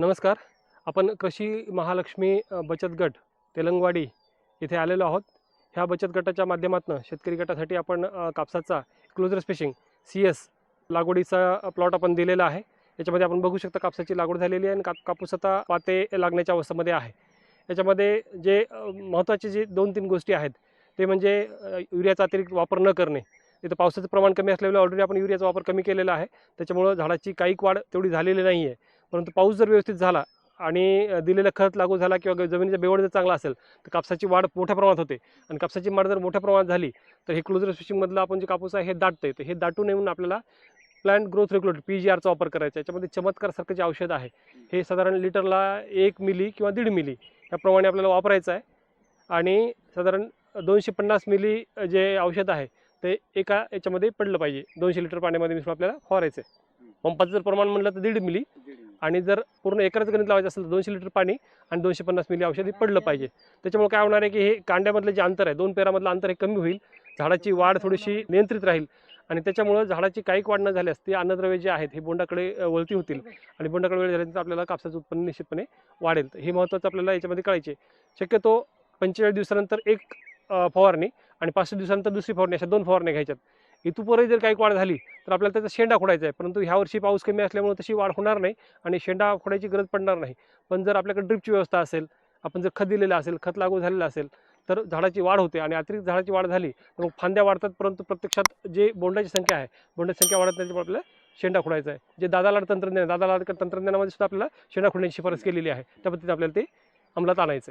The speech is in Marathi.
नमस्कार. आपण कृषी महालक्ष्मी बचत गट तेलंगवाडी इथे आलेलो आहोत. ह्या बचत गटाच्या माध्यमातून शेतकरी गटासाठी आपण कापसाचा क्लोजर स्पेसिंग CS लागवडीचा प्लॉट आपण दिलेला आहे. याच्यामध्ये आपण बघू शकता कापसाची लागवड झालेली आहे आणि कापूस आता पाते लागण्याच्या अवस्थेमध्ये आहे. याच्यामध्ये जे महत्त्वाचे जे 2-3 गोष्टी आहेत ते म्हणजे युरियाचा अतिरिक्त वापर न करणे. इथं पावसाचं प्रमाण कमी असल्यामुळे ऑलरेडी आपण युरियाचा वापर कमी केलेला आहे. त्याच्यामुळं झाडाची काहीक वाढ तेवढी झालेली नाही आहे. परंतु पाऊस जर व्यवस्थित झाला आणि दिलेलं खत लागू झाला किंवा जमिनीचा बेवड जर चांगला असेल तर कापसाची वाढ मोठ्या प्रमाणात होते. आणि कापसाची वाढ जर मोठ्या प्रमाणात झाली तर हे क्लोजर स्पेसिंगमधलं आपण जे कापूस आहे हे दाटतंय. तर हे दाटू नये म्हणून आपल्याला प्लांट ग्रोथ रेग्युलेटर PGRचा वापर करायचा आहे. याच्यामध्ये चमत्कारसारखं जे औषध आहे हे साधारण लिटरला 1 मिली किंवा 1.5 मिली याप्रमाणे आपल्याला वापरायचं आहे. आणि साधारण 250 मिली जे औषध आहे ते एका याच्यामध्ये पडलं पाहिजे. 200 लिटर पाण्यामध्ये मिसळून आपल्याला फवारायचं आहे. पंपाचं जर प्रमाण म्हणलं तर 1.5 मिली आणि जर पूर्ण एकरच गणित लावायचं असेल तर 200 लिटर पाणी आणि 250 मिली औषध हे पडलं पाहिजे. त्याच्यामुळे काय होणार आहे की हे कांड्यामधलं जे अंतर आहे 2 पेरामधलं अंतर हे कमी होईल. झाडाची वाढ थोडीशी नियंत्रित राहील आणि त्याच्यामुळे झाडाची काहीक वाढ न झाल्यास ते अन्नद्रव्य जे आहेत हे बोंडाकडे वळती होतील आणि बोंडाकडे वेळ झाल्यानंतर आपल्याला कापसाचं उत्पन्न निश्चितपणे वाढेल. हे महत्त्वाचं आपल्याला याच्यामध्ये कळायचे. शक्यतो 45 दिवसानंतर एक फवारणी आणि 65 दिवसानंतर दुसरी फवारणी अशा 2 फवारण्या घ्यायच्यात. इथूनपुढे जर काही वाढ झाली तर आपल्याला त्याचा शेंडा खोडायचा आहे. परंतु ह्या वर्षी पाऊस कमी असल्यामुळे तशी वाढ होणार नाही आणि शेंडा खोडायची गरज पडणार नाही. पण जर आपल्याकडे ड्रिपची व्यवस्था असेल, आपण जर खत दिलेलं असेल, खत लागू झालेलं असेल तर झाडाची वाढ होते आणि अतिरिक्त झाडाची वाढ झाली तर मग फांद्या वाढतात. परंतु प्रत्यक्षात जे बोंडाची संख्या आहे, बोंडाची संख्या वाढत नाही. आपल्याला शेंडा खोडायचा आहे. जे दादा लाड तंत्रज्ञान, दादा लाड तंत्रज्ञानामध्ये सुद्धा आपल्याला शेंडा खोडण्याची शिफारस केलेली आहे. त्या पद्धतीने आपल्याला ते अंमलात आणायचं आहे.